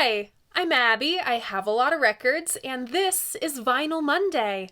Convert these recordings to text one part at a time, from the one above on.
Hi, I'm Abby, I have a lot of records, and this is Vinyl Monday.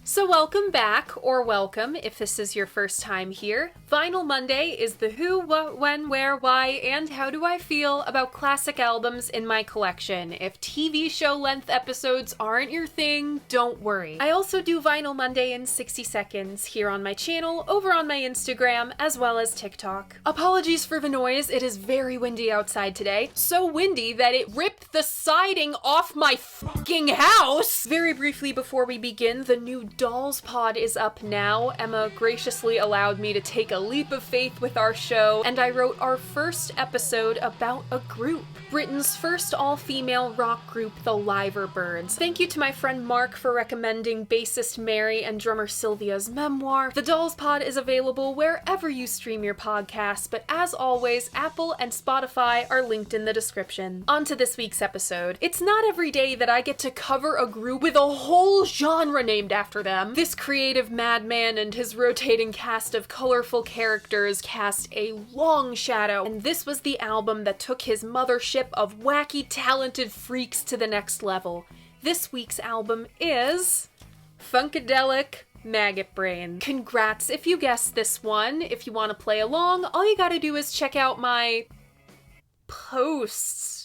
So welcome back, or welcome if this is your first time here. Vinyl Monday is the who, what, when, where, why, and how do I feel about classic albums in my collection. If TV show length episodes aren't your thing, don't worry. I also do Vinyl Monday in 60 seconds here on my channel, over on my Instagram, as well as TikTok. Apologies for the noise, it is very windy outside today. So windy that it ripped the siding off my fucking house! Very briefly before we begin, the new Dolls Pod is up now. Emma graciously allowed me to take a leap of faith with our show, and I wrote our first episode about a group. Britain's first all-female rock group, the Liverbirds. Thank you to my friend Mark for recommending bassist Mary and drummer Sylvia's memoir. The Dolls Pod is available wherever you stream your podcasts, but as always, Apple and Spotify are linked in the description. On to this week's episode. It's not every day that I get to cover a group with a whole genre named after them. This creative madman and his rotating cast of colorful characters cast a long shadow, and this was the album that took his mothership of wacky, talented freaks to the next level. This week's album is Funkadelic, Maggot Brain. Congrats if you guessed this one. If you want to play along, all you gotta do is check out my posts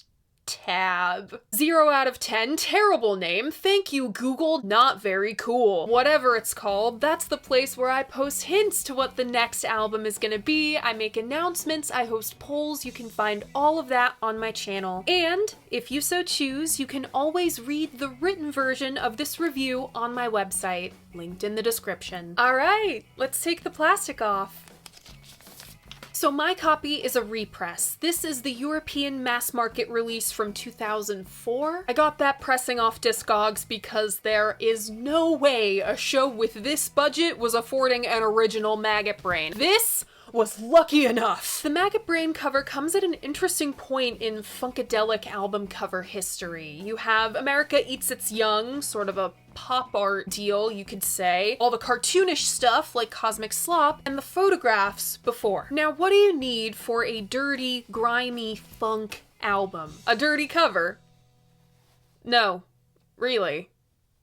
tab. 0 out of 10, terrible name. Thank you, Google, not very cool. Whatever it's called, that's the place where I post hints to what the next album is gonna be. I make announcements, I host polls, you can find all of that on my channel. And, if you so choose, you can always read the written version of this review on my website, linked in the description. Alright, let's take the plastic off. So my copy is a repress. This is the European mass market release from 2004. I got that pressing off Discogs because there is no way a show with this budget was affording an original Maggot Brain. This was lucky enough. The Maggot Brain cover comes at an interesting point in funkadelic album cover history. You have America Eats Its Young, sort of a pop art deal, you could say, all the cartoonish stuff like Cosmic Slop, and the photographs before. Now, what do you need for a dirty, grimy funk album? A dirty cover? No. Really.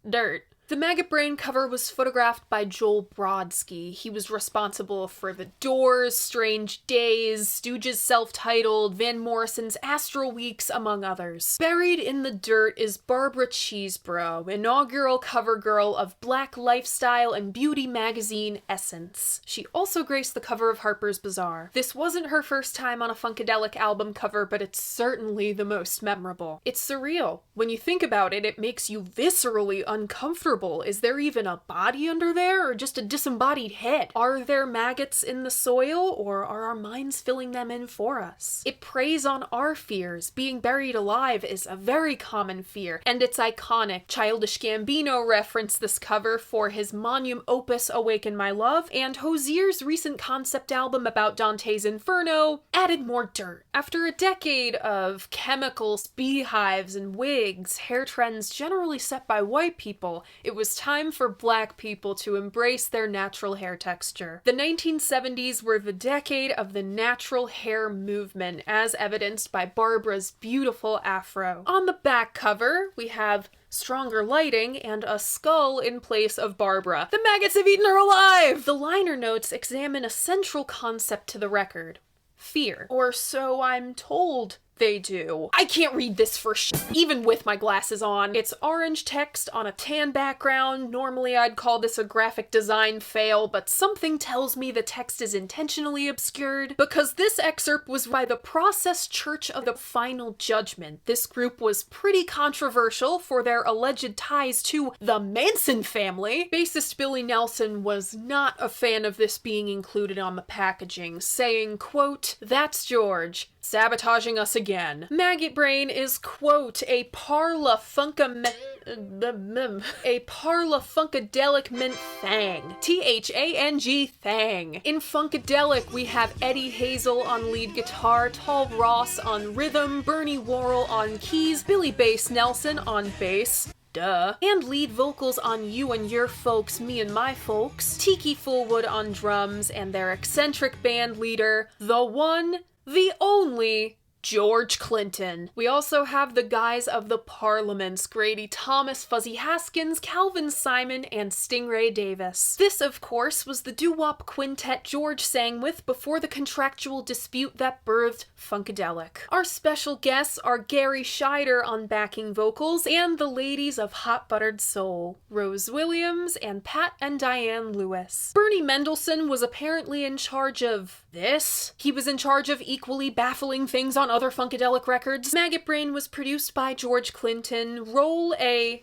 Dirt. The Maggot Brain cover was photographed by Joel Brodsky. He was responsible for The Doors, Strange Days, Stooges' self-titled, Van Morrison's Astral Weeks, among others. Buried in the dirt is Barbara Cheesebro, inaugural cover girl of Black lifestyle and beauty magazine Essence. She also graced the cover of Harper's Bazaar. This wasn't her first time on a funkadelic album cover, but it's certainly the most memorable. It's surreal. When you think about it, it makes you viscerally uncomfortable. Is there even a body under there, or just a disembodied head? Are there maggots in the soil, or are our minds filling them in for us? It preys on our fears. Being buried alive is a very common fear, and it's iconic. Childish Gambino referenced this cover for his magnum opus Awaken My Love, and Hozier's recent concept album about Dante's Inferno added more dirt. After a decade of chemicals, beehives, and wigs, hair trends generally set by white people, it was time for Black people to embrace their natural hair texture. The 1970s were the decade of the natural hair movement, as evidenced by Barbara's beautiful afro. On the back cover, we have stronger lighting and a skull in place of Barbara. The maggots have eaten her alive! The liner notes examine a central concept to the record: fear. Or so I'm told they do. I can't read this for even with my glasses on. It's orange text on a tan background. Normally I'd call this a graphic design fail, but something tells me the text is intentionally obscured because this excerpt was by the Process Church of the Final Judgment. This group was pretty controversial for their alleged ties to the Manson family. Bassist Billy Nelson was not a fan of this being included on the packaging, saying, quote, "That's George, sabotaging us again. Maggot Brain is, quote, a parla funka A parla funkadelic meant thang. T-H-A-N-G, thang. In funkadelic, we have Eddie Hazel on lead guitar, Tall Ross on rhythm, Bernie Worrell on keys, Billy Bass Nelson on bass, duh, and lead vocals on You and Your Folks, Me and My Folks, Tiki Fullwood on drums, and their eccentric band leader, the one, the only, George Clinton. We also have the guys of the Parliaments, Grady Thomas, Fuzzy Haskins, Calvin Simon, and Stingray Davis. This, of course, was the doo-wop quintet George sang with before the contractual dispute that birthed Funkadelic. Our special guests are Gary Scheider on backing vocals and the ladies of Hot Buttered Soul, Rose Williams and Pat and Diane Lewis. Bernie Mendelsohn was apparently in charge of this. He was in charge of equally baffling things on other Funkadelic records. Maggot Brain was produced by George Clinton. Roll a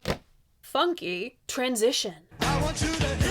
funky transition. I want you to hit it.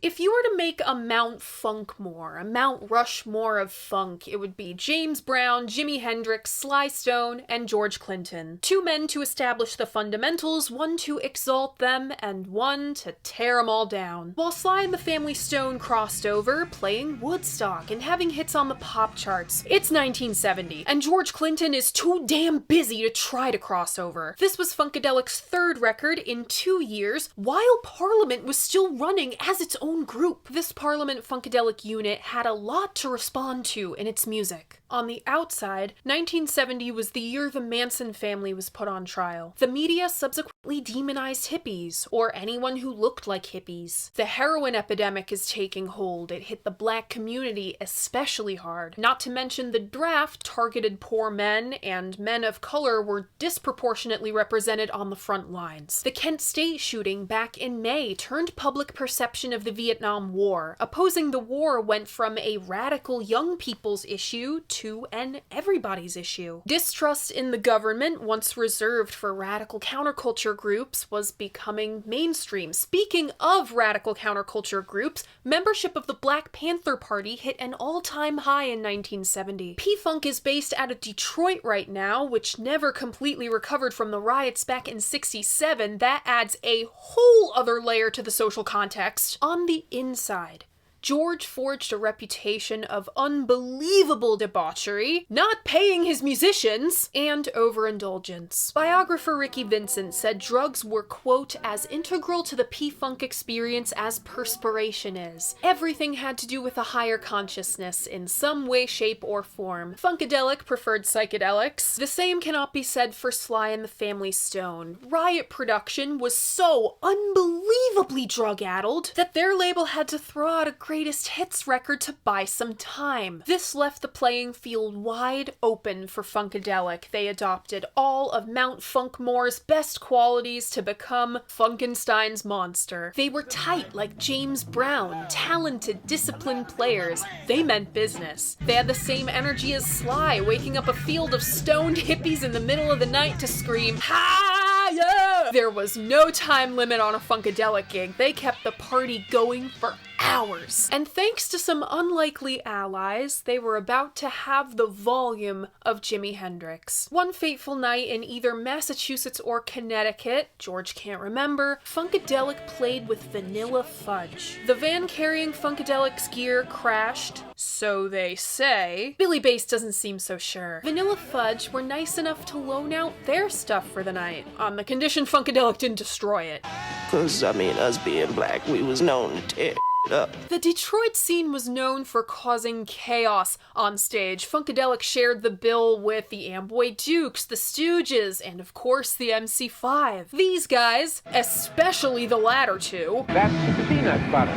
If you were to make a Mount Funkmore, a Mount Rushmore of funk, it would be James Brown, Jimi Hendrix, Sly Stone, and George Clinton. Two men to establish the fundamentals, one to exalt them, and one to tear them all down. While Sly and the Family Stone crossed over, playing Woodstock and having hits on the pop charts. It's 1970, and George Clinton is too damn busy to try to cross over. This was Funkadelic's third record in 2 years, while Parliament was still running as its own group. This Parliament Funkadelic unit had a lot to respond to in its music. On the outside, 1970 was the year the Manson family was put on trial. The media subsequently demonized hippies, or anyone who looked like hippies. The heroin epidemic is taking hold. It hit the black community especially hard. Not to mention the draft targeted poor men, and men of color were disproportionately represented on the front lines. The Kent State shooting back in May turned public perception of the Vietnam War. Opposing the war went from a radical young people's issue to an everybody's issue. Distrust in the government, once reserved for radical counterculture groups, was becoming mainstream. Speaking of radical counterculture groups, membership of the Black Panther Party hit an all-time high in 1970. P-Funk is based out of Detroit right now, which never completely recovered from the riots back in '67. That adds a whole other layer to the social context. On the inside, George forged a reputation of unbelievable debauchery, not paying his musicians, and overindulgence. Biographer Ricky Vincent said drugs were, quote, as integral to the P-Funk experience as perspiration is. Everything had to do with a higher consciousness in some way, shape, or form. Funkadelic preferred psychedelics. The same cannot be said for Sly and the Family Stone. Riot Production was so unbelievably drug-addled that their label had to throw out a greatest hits record to buy some time. This left the playing field wide open for Funkadelic. They adopted all of Mount Funkmore's best qualities to become Funkenstein's monster. They were tight like James Brown, talented, disciplined players. They meant business. They had the same energy as Sly, waking up a field of stoned hippies in the middle of the night to scream, "Hi-ya!" There was no time limit on a Funkadelic gig. They kept the party going for hours. And thanks to some unlikely allies, they were about to have the volume of Jimi Hendrix. One fateful night in either Massachusetts or Connecticut, George can't remember, Funkadelic played with Vanilla Fudge. The van carrying Funkadelic's gear crashed, so they say. Billy Bass doesn't seem so sure. Vanilla Fudge were nice enough to loan out their stuff for the night, on the condition Funkadelic didn't destroy it. 'Cause, us being black, we was known to tear up. The Detroit scene was known for causing chaos on stage. Funkadelic shared the bill with the Amboy Dukes, the Stooges, and of course the MC5. These guys, especially the latter two, That's peanut butter.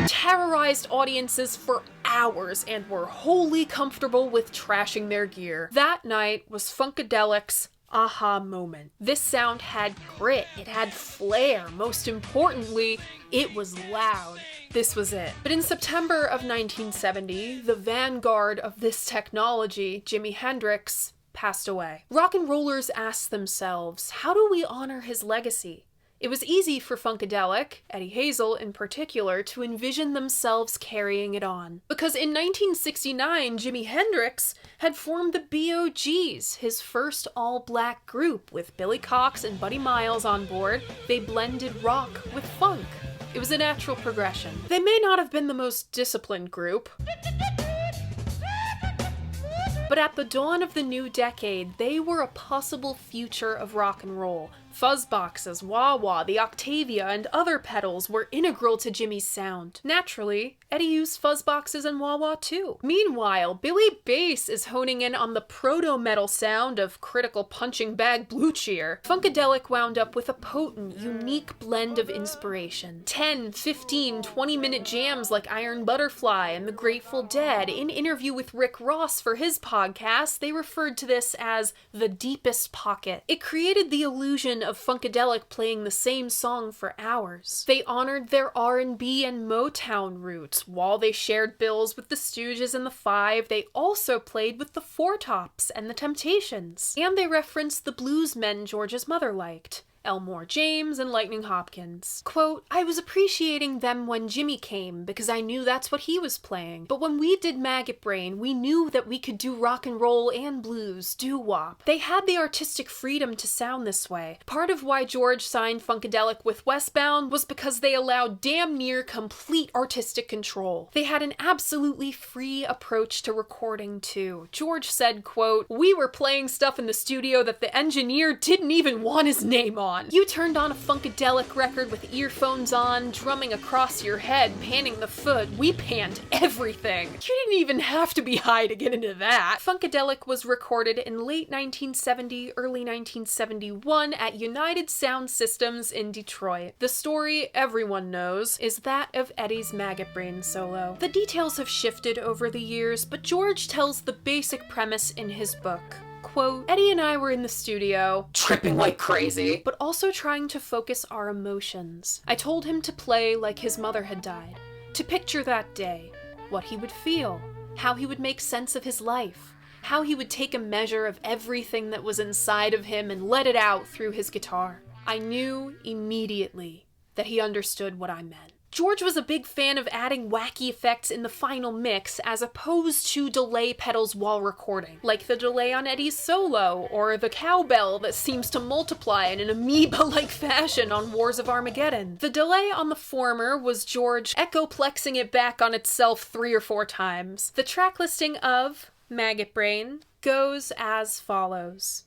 terrorized audiences for hours and were wholly comfortable with trashing their gear. That night was Funkadelic's aha moment. This sound had grit, it had flair, most importantly, it was loud. This was it. But in September of 1970, the vanguard of this technology, Jimi Hendrix, passed away. Rock and rollers asked themselves, how do we honor his legacy? It was easy for Funkadelic, Eddie Hazel in particular, to envision themselves carrying it on. Because in 1969, Jimi Hendrix had formed the B.O.Gs., his first all-black group, with Billy Cox and Buddy Miles on board. They blended rock with funk. It was a natural progression. They may not have been the most disciplined group, but at the dawn of the new decade, they were a possible future of rock and roll. Fuzzboxes, wah-wah, the Octavia, and other pedals were integral to Jimmy's sound. Naturally, Eddie used fuzzboxes and wah-wah too. Meanwhile, Billy Bass is honing in on the proto-metal sound of Critical Punching Bag Blue Cheer. Funkadelic wound up with a potent, unique blend of inspiration. 10, 15, 20-minute jams like Iron Butterfly and the Grateful Dead. In interview with Rick Ross for his podcast, they referred to this as the deepest pocket. It created the illusion of Funkadelic playing the same song for hours. They honored their R&B and Motown roots. While they shared bills with the Stooges and the Five, they also played with the Four Tops and the Temptations. And they referenced the bluesmen George's mother liked, Elmore James and Lightning Hopkins. Quote, I was appreciating them when Jimmy came because I knew that's what he was playing. But when we did Maggot Brain, we knew that we could do rock and roll and blues, doo-wop. They had the artistic freedom to sound this way. Part of why George signed Funkadelic with Westbound was because they allowed damn near complete artistic control. They had an absolutely free approach to recording too. George said, quote, we were playing stuff in the studio that the engineer didn't even want his name on. You turned on a Funkadelic record with earphones on, drumming across your head, panning the foot. We panned everything. You didn't even have to be high to get into that. Funkadelic was recorded in late 1970, early 1971 at United Sound Systems in Detroit. The story everyone knows is that of Eddie's Maggot Brain solo. The details have shifted over the years, but George tells the basic premise in his book. Quote, Eddie and I were in the studio, tripping like crazy, but also trying to focus our emotions. I told him to play like his mother had died, to picture that day, what he would feel, how he would make sense of his life, how he would take a measure of everything that was inside of him and let it out through his guitar. I knew immediately that he understood what I meant. George was a big fan of adding wacky effects in the final mix as opposed to delay pedals while recording, like the delay on Eddie's solo, or the cowbell that seems to multiply in an amoeba-like fashion on Wars of Armageddon. The delay on the former was George echoplexing it back on itself 3 or 4 times. The track listing of Maggot Brain goes as follows.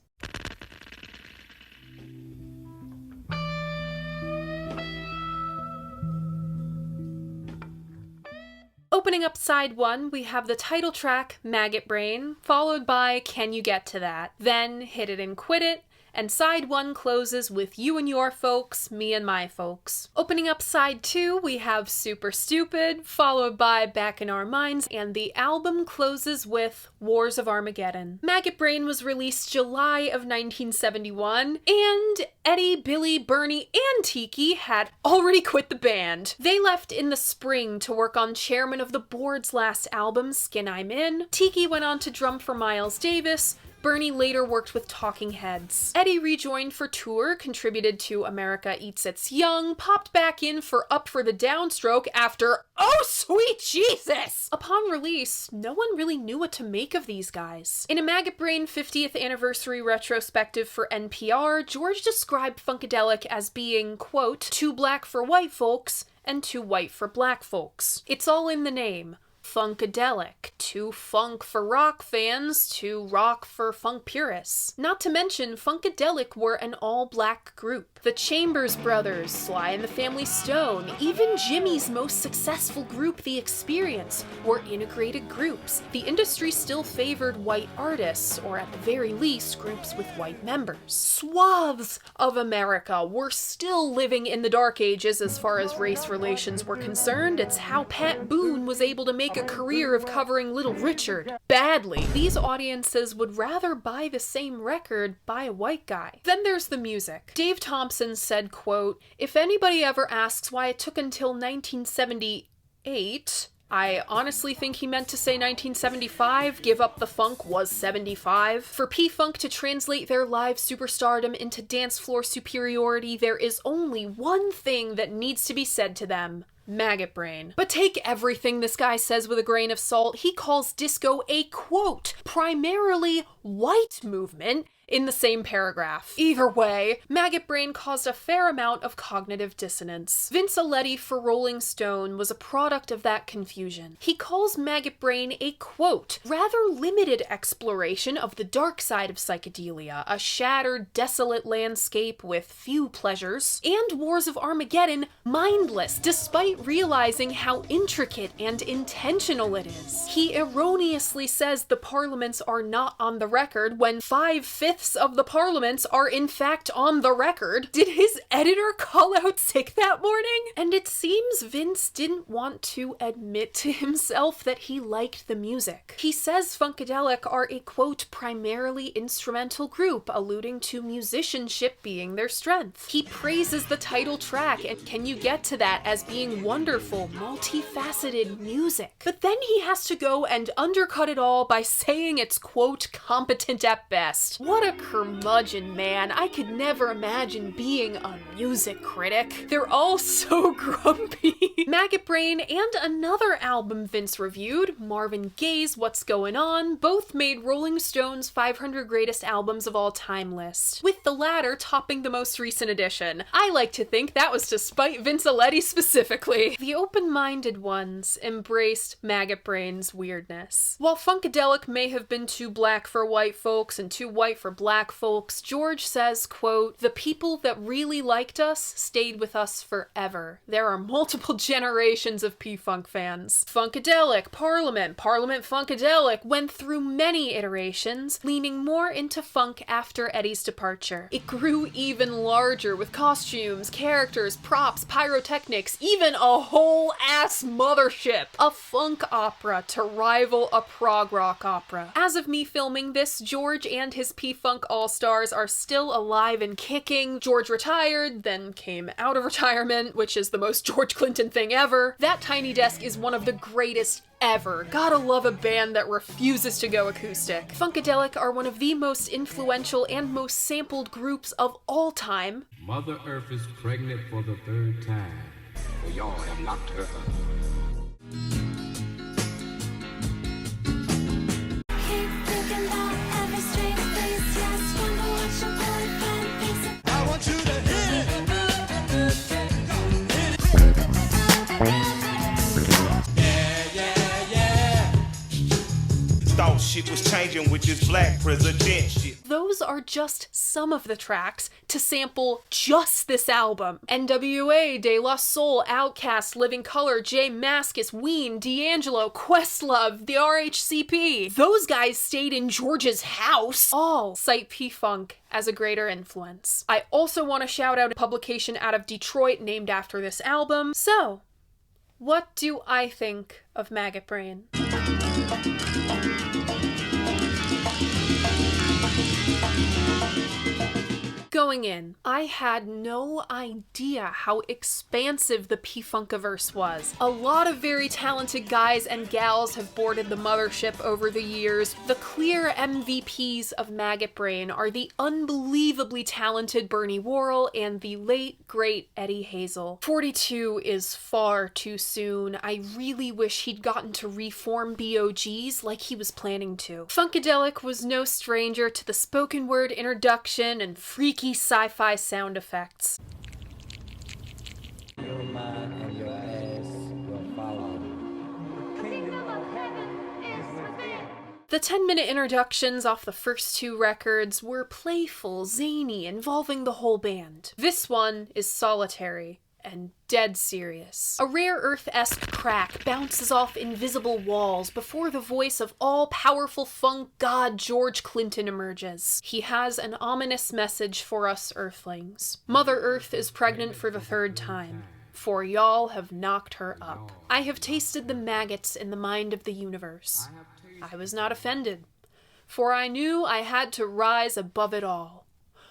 Opening up side 1, we have the title track, Maggot Brain, followed by Can You Get to That? Then Hit It and Quit It, and side 1 closes with You and Your Folks, Me and My Folks. Opening up side 2, we have Super Stupid, followed by Back in Our Minds, and the album closes with Wars of Armageddon. Maggot Brain was released July of 1971, and Eddie, Billy, Bernie, and Tiki had already quit the band. They left in the spring to work on Chairman of the Board's last album, Skin I'm In. Tiki went on to drum for Miles Davis. Bernie later worked with Talking Heads. Eddie rejoined for tour, contributed to America Eats Its Young, popped back in for Up for the Downstroke after Oh Sweet Jesus! Upon release, no one really knew what to make of these guys. In a Maggot Brain 50th anniversary retrospective for NPR, George described Funkadelic as being, quote, too black for white folks and too white for black folks. It's all in the name. Funkadelic, too funk for rock fans, too rock for funk purists. Not to mention, Funkadelic were an all-black group. The Chambers Brothers, Sly and the Family Stone, even Jimmy's most successful group, The Experience, were integrated groups. The industry still favored white artists, or at the very least, groups with white members. Swaths of America were still living in the dark ages as far as race relations were concerned. It's how Pat Boone was able to make a career of covering Little Richard badly. These audiences would rather buy the same record by a white guy. Then there's the music. Dave Thompson said, quote, if anybody ever asks why it took until 1978 I honestly think he meant to say 1975, Give Up the Funk was 75. For P-Funk to translate their live superstardom into dance floor superiority, there is only one thing that needs to be said to them. Maggot Brain. But take everything this guy says with a grain of salt. He calls disco a, quote, primarily white movement in the same paragraph. Either way, Maggot Brain caused a fair amount of cognitive dissonance. Vince Aletti for Rolling Stone was a product of that confusion. He calls Maggot Brain a, quote, rather limited exploration of the dark side of psychedelia, a shattered, desolate landscape with few pleasures, and Wars of Armageddon mindless, despite realizing how intricate and intentional it is. He erroneously says the parliaments are not on the record when 5/5 of the parliaments are in fact on the record. Did his editor call out sick that morning? And it seems Vince didn't want to admit to himself that he liked the music. He says Funkadelic are a, quote, primarily instrumental group, alluding to musicianship being their strength. He praises the title track, and can you get to that as being wonderful, multifaceted music? But then he has to go and undercut it all by saying it's, quote, competent at best. What a curmudgeon, man. I could never imagine being a music critic. They're all so grumpy. Maggot Brain and another album Vince reviewed, Marvin Gaye's What's Going On, both made Rolling Stone's 500 Greatest Albums of All Time list, with the latter topping the most recent edition. I like to think that was to spite Vince Aletti specifically. The open-minded ones embraced Maggot Brain's weirdness. While Funkadelic may have been too black for white folks and too white for black folks, George says, quote, the people that really liked us stayed with us forever. There are multiple generations of P-Funk fans. Funkadelic, Parliament Funkadelic went through many iterations, leaning more into funk after Eddie's departure. It grew even larger with costumes, characters, props, pyrotechnics, even a whole ass mothership. A funk opera to rival a prog rock opera. As of me filming this, George and his P-Funk All-Stars are still alive and kicking. George retired, then came out of retirement, which is the most George Clinton thing ever. That Tiny Desk is one of the greatest ever. Gotta love a band that refuses to go acoustic. Funkadelic are one of the most influential and most sampled groups of all time. Mother Earth is pregnant for the third time. For y'all have knocked her up. I want you to hit it. Thought shit was changing with this black president shit. Those are just some of the tracks to sample just this album. NWA, De La Soul, Outkast, Living Colour, J Mascis, Ween, D'Angelo, Questlove, the RHCP. Those guys stayed in George's house. All cite P-Funk as a greater influence. I also want to shout out a publication out of Detroit named after this album. So, what do I think of Maggot Brain? Going in, I had no idea how expansive the P-Funkiverse was. A lot of very talented guys and gals have boarded the mothership over the years. The clear MVPs of Maggot Brain are the unbelievably talented Bernie Worrell and the late, great Eddie Hazel. 42 is far too soon. I really wish he'd gotten to reform BOGs like he was planning to. Funkadelic was no stranger to the spoken word introduction and freaky sci-fi sound effects. Your mind and your ass will follow. The 10-minute introductions off the first two records were playful, zany, involving the whole band. This one is solitary and dead serious. A Rare Earth-esque crack bounces off invisible walls before the voice of all-powerful funk god George Clinton emerges. He has an ominous message for us Earthlings. Mother Earth is pregnant for the third time, for y'all have knocked her up. I have tasted the maggots in the mind of the universe. I was not offended, for I knew I had to rise above it all.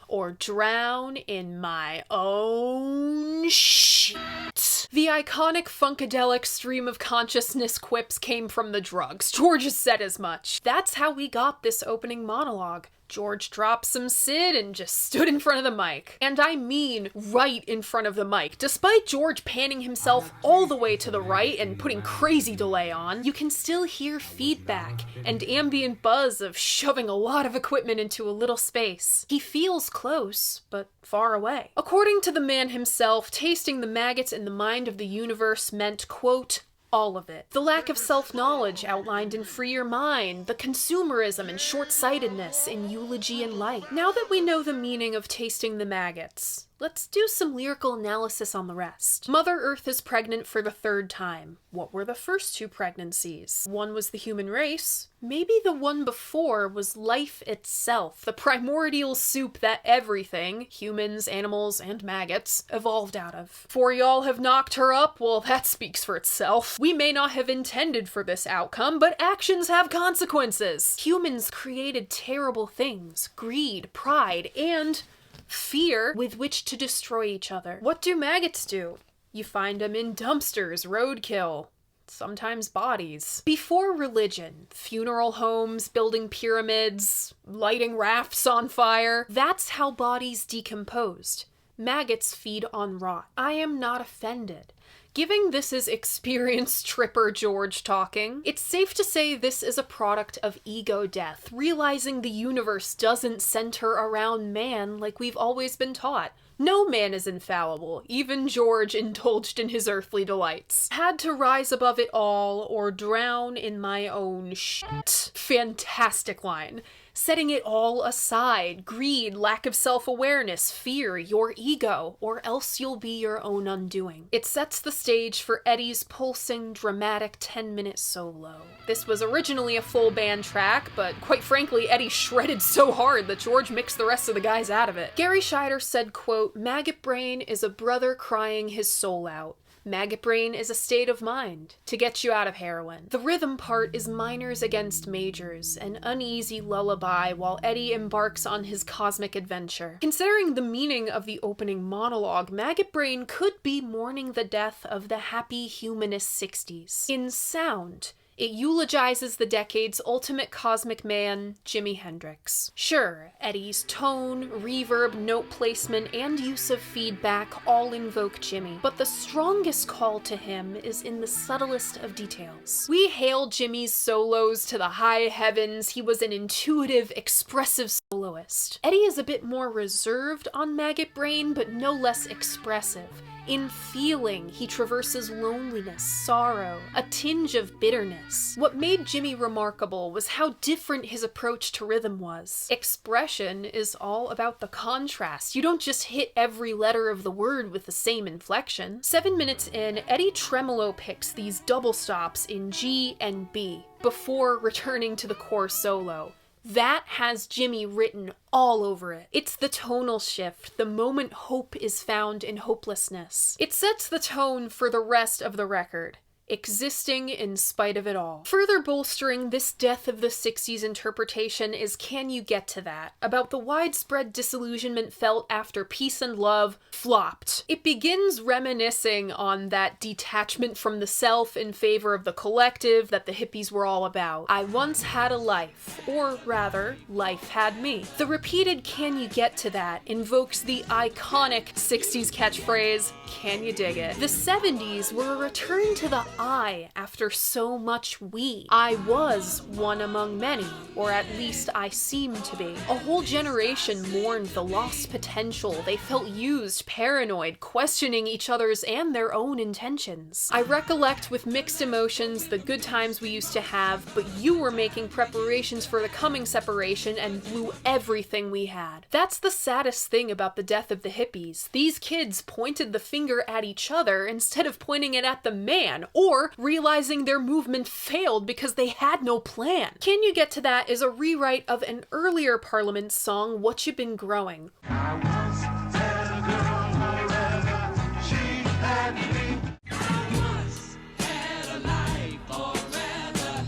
or drown in my own shit. The iconic funkadelic stream of consciousness quips came from the drugs. George has said as much. That's how we got this opening monologue. George dropped some Sid and just stood in front of the mic. And I mean right in front of the mic. Despite George panning himself all the way to the right and putting crazy delay on, you can still hear feedback and ambient buzz of shoving a lot of equipment into a little space. He feels close, but far away. According to the man himself, tasting the maggots in the mind of the universe meant, quote, all of it. The lack of self-knowledge outlined in Free Your Mind, the consumerism and short-sightedness in Eulogy and Light. Now that we know the meaning of tasting the maggots, let's do some lyrical analysis on the rest. Mother Earth is pregnant for the third time. What were the first two pregnancies? One was the human race. Maybe the one before was life itself, the primordial soup that everything, humans, animals, and maggots, evolved out of. For y'all have knocked her up, well, that speaks for itself. We may not have intended for this outcome, but actions have consequences. Humans created terrible things, greed, pride, and fear with which to destroy each other. What do maggots do? You find them in dumpsters, roadkill, sometimes bodies. Before religion, funeral homes, building pyramids, lighting rafts on fire, that's how bodies decomposed. Maggots feed on rot. I am not offended. Giving this is experienced tripper George talking, it's safe to say this is a product of ego death, realizing the universe doesn't center around man like we've always been taught. No man is infallible, even George indulged in his earthly delights. Had to rise above it all or drown in my own shit. Fantastic line. Setting it all aside, greed, lack of self-awareness, fear, your ego, or else you'll be your own undoing. It sets the stage for Eddie's pulsing, dramatic 10-minute solo. This was originally a full band track, but quite frankly, Eddie shredded so hard that George mixed the rest of the guys out of it. Gary Scheider said, quote, "Maggot Brain is a brother crying his soul out. Maggot Brain is a state of mind to get you out of heroin. The rhythm part is minors against majors, an uneasy lullaby while Eddie embarks on his cosmic adventure. Considering the meaning of the opening monologue, Maggot Brain could be mourning the death of the happy humanist 60s. In sound, it eulogizes the decade's ultimate cosmic man, Jimi Hendrix. Sure, Eddie's tone, reverb, note placement, and use of feedback all invoke Jimi, but the strongest call to him is in the subtlest of details. We hail Jimi's solos to the high heavens. He was an intuitive, expressive soloist. Eddie is a bit more reserved on Maggot Brain, but no less expressive. In feeling, he traverses loneliness, sorrow, a tinge of bitterness. What made Jimi remarkable was how different his approach to rhythm was. Expression is all about the contrast. You don't just hit every letter of the word with the same inflection. 7 minutes in, Eddie tremolo picks these double stops in G and B before returning to the core solo. That has Jimi written all over it. It's the tonal shift, the moment hope is found in hopelessness. It sets the tone for the rest of the record, existing in spite of it all. Further bolstering this death of the 60s interpretation is Can You Get to That, about the widespread disillusionment felt after Peace and Love flopped. It begins reminiscing on that detachment from the self in favor of the collective that the hippies were all about. I once had a life, or rather, life had me. The repeated Can You Get to That invokes the iconic 60s catchphrase, Can you dig it? The 70s were a return to the I after so much we. I was one among many, or at least I seemed to be. A whole generation mourned the lost potential. They felt used, paranoid, questioning each other's and their own intentions. I recollect with mixed emotions the good times we used to have, but you were making preparations for the coming separation and blew everything we had. That's the saddest thing about the death of the hippies. These kids pointed the finger at each other instead of pointing it at the man, or realizing their movement failed because they had no plan. Can You Get to That is a rewrite of an earlier Parliament song, What You Been Growing. I once had a girl forever, she had me. I once had a life forever,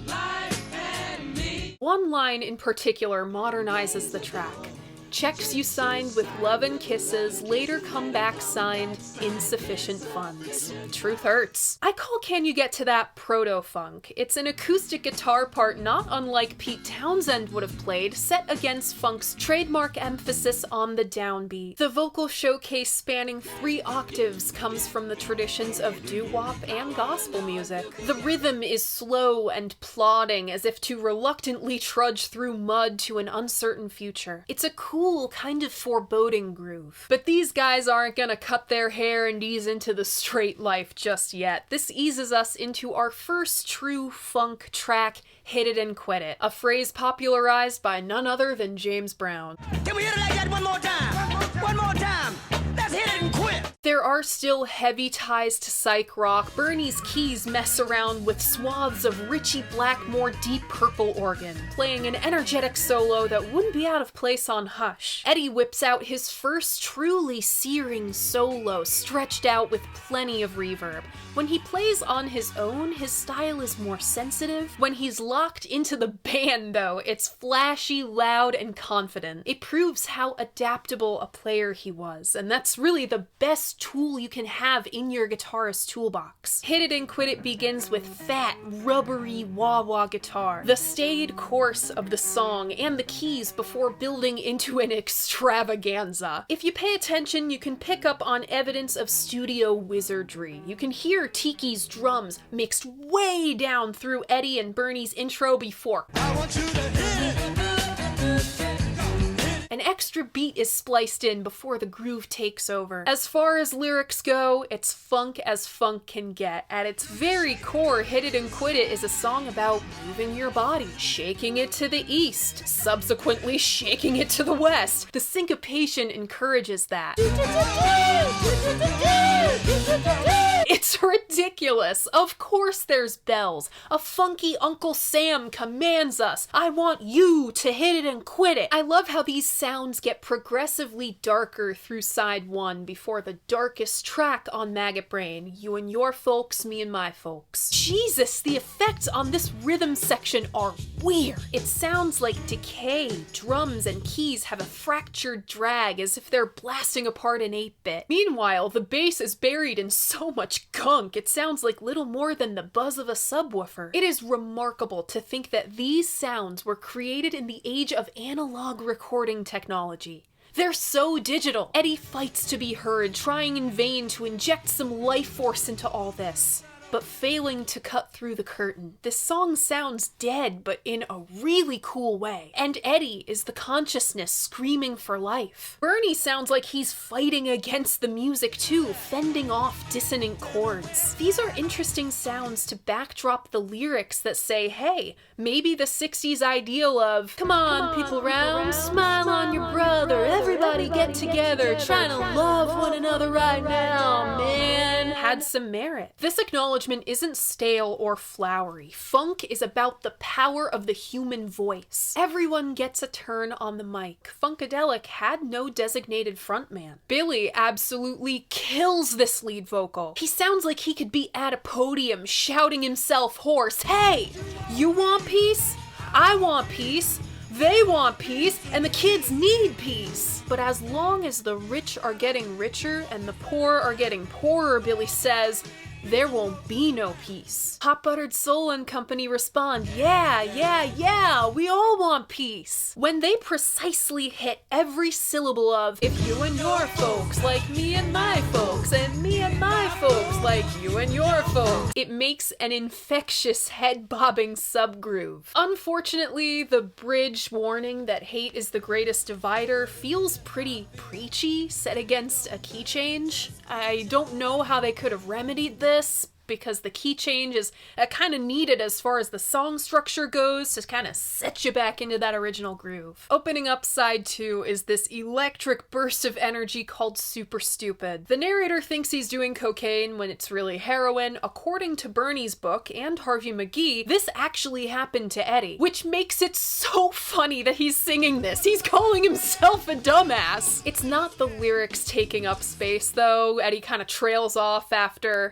life had me. One line in particular modernizes the track. Checks you signed with love and kisses later come back signed insufficient funds. Truth hurts. I call Can You Get to That proto-funk. It's an acoustic guitar part not unlike Pete Townsend would have played, set against funk's trademark emphasis on the downbeat. The vocal showcase spanning 3 octaves comes from the traditions of doo-wop and gospel music. The rhythm is slow and plodding, as if to reluctantly trudge through mud to an uncertain future. It's a cool, kind of foreboding groove. But these guys aren't gonna cut their hair and ease into the straight life just yet. This eases us into our first true funk track, Hit It and Quit It, a phrase popularized by none other than James Brown. Can we hit it like that one more time? One more time. Let's hit it and quit. There are still heavy ties to psych rock. Bernie's keys mess around with swaths of Richie Blackmore deep purple organ, playing an energetic solo that wouldn't be out of place on Hush. Eddie whips out his first truly searing solo, stretched out with plenty of reverb. When he plays on his own, his style is more sensitive. When he's locked into the band, though, it's flashy, loud, and confident. It proves how adaptable a player he was, and that's really the best tool you can have in your guitarist toolbox. Hit It and Quit It begins with fat, rubbery wah-wah guitar, the staid course of the song, and the keys before building into an extravaganza. If you pay attention, you can pick up on evidence of studio wizardry. You can hear Tiki's drums mixed way down through Eddie and Bernie's intro before an extra beat is spliced in before the groove takes over. As far as lyrics go, it's funk as funk can get. At its very core, Hit It and Quit It is a song about moving your body, shaking it to the east, subsequently shaking it to the west. The syncopation encourages that. It's ridiculous. Of course there's bells. A funky Uncle Sam commands us. I want you to hit it and quit it. I love how these sounds get progressively darker through side 1 before the darkest track on Maggot Brain, You and Your Folks, Me and My Folks. Jesus, the effects on this rhythm section are weird. It sounds like decay. Drums and keys have a fractured drag as if they're blasting apart an 8-bit. Meanwhile, the bass is buried in so much gunk, it sounds like little more than the buzz of a subwoofer. It is remarkable to think that these sounds were created in the age of analog recording technology. They're so digital. Eddie fights to be heard, trying in vain to inject some life force into all this, but failing to cut through the curtain. This song sounds dead, but in a really cool way. And Eddie is the consciousness screaming for life. Bernie sounds like he's fighting against the music too, fending off dissonant chords. These are interesting sounds to backdrop the lyrics that say, hey, maybe the 60s ideal of, come on people round, smile on your brother, everybody get together, trying to love one another right now, man, had some merit. This acknowledgement isn't stale or flowery. Funk is about the power of the human voice. Everyone gets a turn on the mic. Funkadelic had no designated frontman. Billy absolutely kills this lead vocal. He sounds like he could be at a podium shouting himself hoarse, hey, you want peace? I want peace. They want peace, and the kids need peace. But as long as the rich are getting richer and the poor are getting poorer, Billy says, there won't be no peace. Hot Buttered Soul and Company respond, yeah, we all want peace. When they precisely hit every syllable of, if you and your folks like me and my folks, and me and my folks like you and your folks, it makes an infectious head-bobbing subgroove. Unfortunately, the bridge warning that hate is the greatest divider feels pretty preachy, set against a key change. I don't know how they could have remedied this, because the key change is kind of needed as far as the song structure goes to kind of set you back into that original groove. Opening up side 2 is this electric burst of energy called Super Stupid. The narrator thinks he's doing cocaine when it's really heroin. According to Bernie's book and Harvey McGee, this actually happened to Eddie, which makes it so funny that he's singing this. He's calling himself a dumbass. It's not the lyrics taking up space though. Eddie kind of trails off after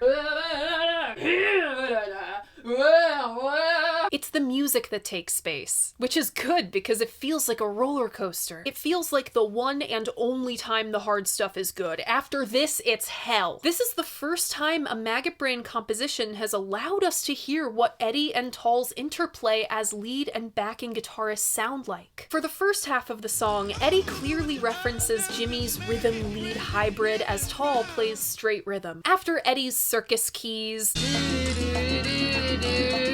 It's the music that takes space, which is good because it feels like a roller coaster. It feels like the one and only time the hard stuff is good. After this, it's hell. This is the first time a Maggot Brain composition has allowed us to hear what Eddie and Tall's interplay as lead and backing guitarists sound like. For the first half of the song, Eddie clearly references Jimmy's rhythm lead hybrid as Tall plays straight rhythm. After Eddie's circus keys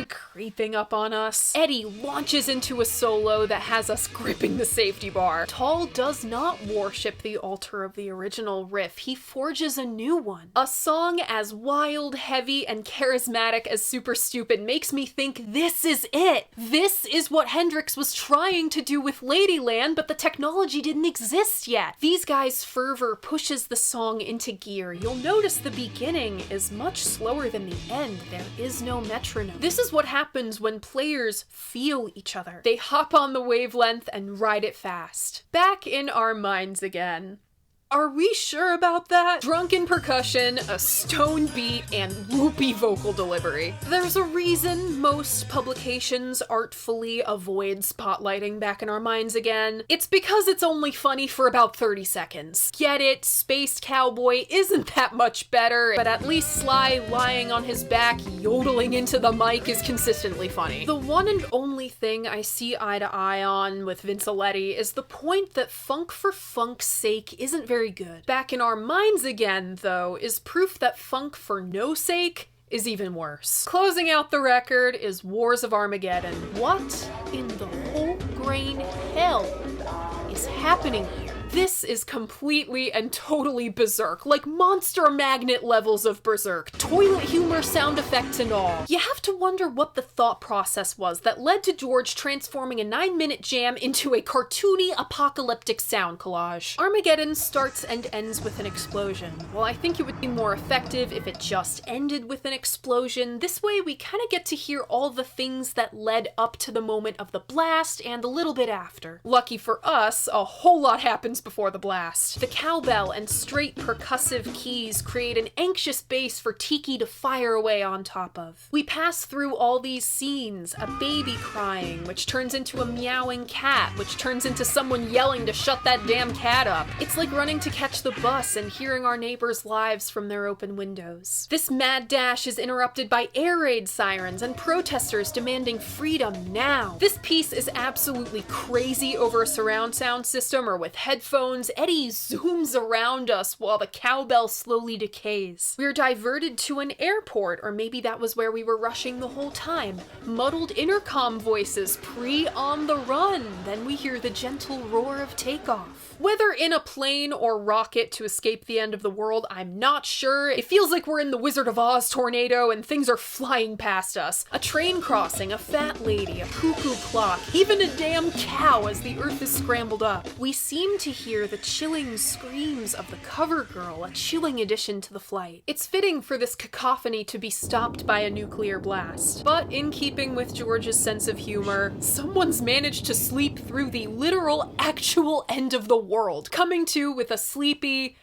creeping up on us, Eddie launches into a solo that has us gripping the safety bar. Tall does not worship the altar of the original riff, he forges a new one. A song as wild, heavy, and charismatic as Super Stupid makes me think this is it! This is what Hendrix was trying to do with Ladyland, but the technology didn't exist yet. These guys' fervor pushes the song into gear. You'll notice the beginning is much slower than the end. There is no metronome. This is what happens when players feel each other. They hop on the wavelength and ride it fast. Back in our minds again. Are we sure about that? Drunken percussion, a stone beat, and whoopy vocal delivery. There's a reason most publications artfully avoid spotlighting Back in Our Minds Again. It's because it's only funny for about 30 seconds. Get it, Spaced Cowboy isn't that much better, but at least Sly lying on his back yodeling into the mic is consistently funny. The one and only thing I see eye to eye on with Vinceletty is the point that funk for funk's sake isn't very good. Back in Our Minds Again, though, is proof that funk for no sake is even worse. Closing out the record is Wars of Armageddon. What in the whole grain hell is happening here? This is completely and totally berserk, like Monster Magnet levels of berserk, toilet humor sound effects and all. You have to wonder what the thought process was that led to George transforming a 9-minute jam into a cartoony apocalyptic sound collage. Armageddon starts and ends with an explosion. While I think it would be more effective if it just ended with an explosion, this way we kind of get to hear all the things that led up to the moment of the blast and a little bit after. Lucky for us, a whole lot happens before the blast. The cowbell and straight percussive keys create an anxious bass for Tiki to fire away on top of. We pass through all these scenes, a baby crying, which turns into a meowing cat, which turns into someone yelling to shut that damn cat up. It's like running to catch the bus and hearing our neighbors' lives from their open windows. This mad dash is interrupted by air raid sirens and protesters demanding freedom now. This piece is absolutely crazy over a surround sound system or with headphones. Eddie zooms around us while the cowbell slowly decays. We're diverted to an airport, or maybe that was where we were rushing the whole time. Muddled intercom voices pre-on the run. Then we hear the gentle roar of takeoff. Whether in a plane or rocket to escape the end of the world, I'm not sure. It feels like we're in the Wizard of Oz tornado and things are flying past us. A train crossing, a fat lady, a cuckoo clock, even a damn cow as the earth is scrambled up. We seem to hear the chilling screams of the cover girl, a chilling addition to the flight. It's fitting for this cacophony to be stopped by a nuclear blast. But in keeping with George's sense of humor, someone's managed to sleep through the literal, actual end of the world, coming to with a sleepy,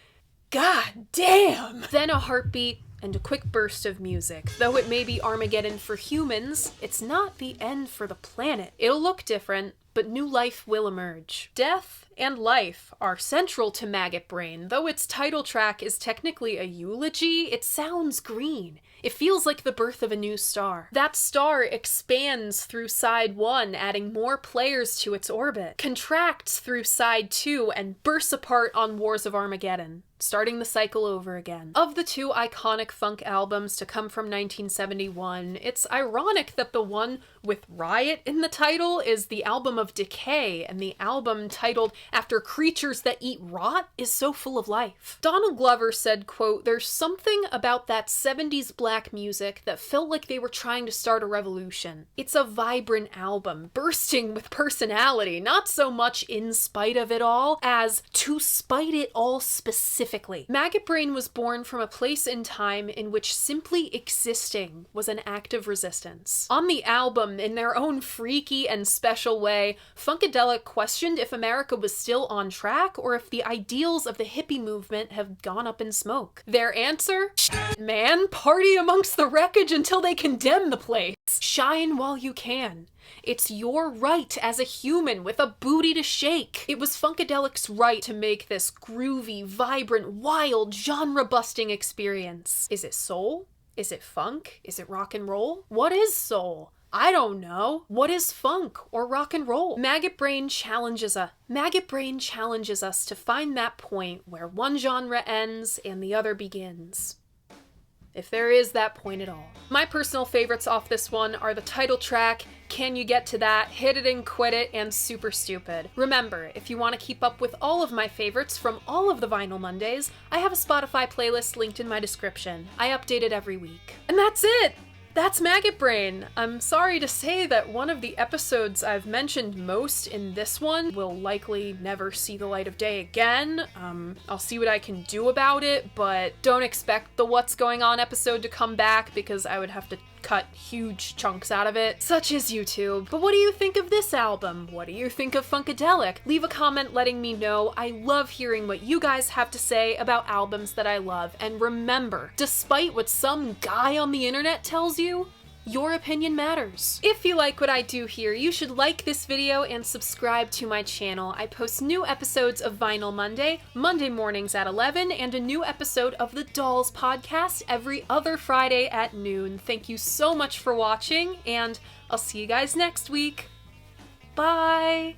"God damn!" Then a heartbeat and a quick burst of music. Though it may be Armageddon for humans, it's not the end for the planet. It'll look different, but new life will emerge. Death and life are central to Maggot Brain. Though its title track is technically a eulogy, it sounds green. It feels like the birth of a new star. That star expands through side 1, adding more players to its orbit, contracts through side 2, and bursts apart on Wars of Armageddon, starting the cycle over again. Of the two iconic funk albums to come from 1971, it's ironic that the one with Riot in the title is the album of decay, and the album titled After Creatures That Eat Rot is so full of life. Donald Glover said, quote, "There's something about that 70s black music that felt like they were trying to start a revolution. It's a vibrant album, bursting with personality, not so much in spite of it all, as to spite it all specifically." Maggot Brain was born from a place in time in which simply existing was an act of resistance. On the album, in their own freaky and special way, say, Funkadelic questioned if America was still on track or if the ideals of the hippie movement have gone up in smoke. Their answer? Man, party amongst the wreckage until they condemn the place. Shine while you can. It's your right as a human with a booty to shake. It was Funkadelic's right to make this groovy, vibrant, wild, genre-busting experience. Is it soul? Is it funk? Is it rock and roll? What is soul? I don't know. What is funk or rock and roll? Maggot Brain challenges us to find that point where one genre ends and the other begins. If there is that point at all. My personal favorites off this one are the title track, Can You Get to That, Hit It and Quit It, and Super Stupid. Remember, if you want to keep up with all of my favorites from all of the Vinyl Mondays, I have a Spotify playlist linked in my description. I update it every week. And that's it! That's Maggot Brain. I'm sorry to say that one of the episodes I've mentioned most in this one will likely never see the light of day again. I'll see what I can do about it, but don't expect the What's Going On episode to come back because I would have to cut huge chunks out of it. Such is YouTube. But what do you think of this album? What do you think of Funkadelic? Leave a comment letting me know. I love hearing what you guys have to say about albums that I love. And remember, despite what some guy on the internet tells you, your opinion matters. If you like what I do here, you should like this video and subscribe to my channel. I post new episodes of Vinyl Monday, Monday mornings at 11, and a new episode of the Dolls podcast every other Friday at noon. Thank you so much for watching, and I'll see you guys next week. Bye!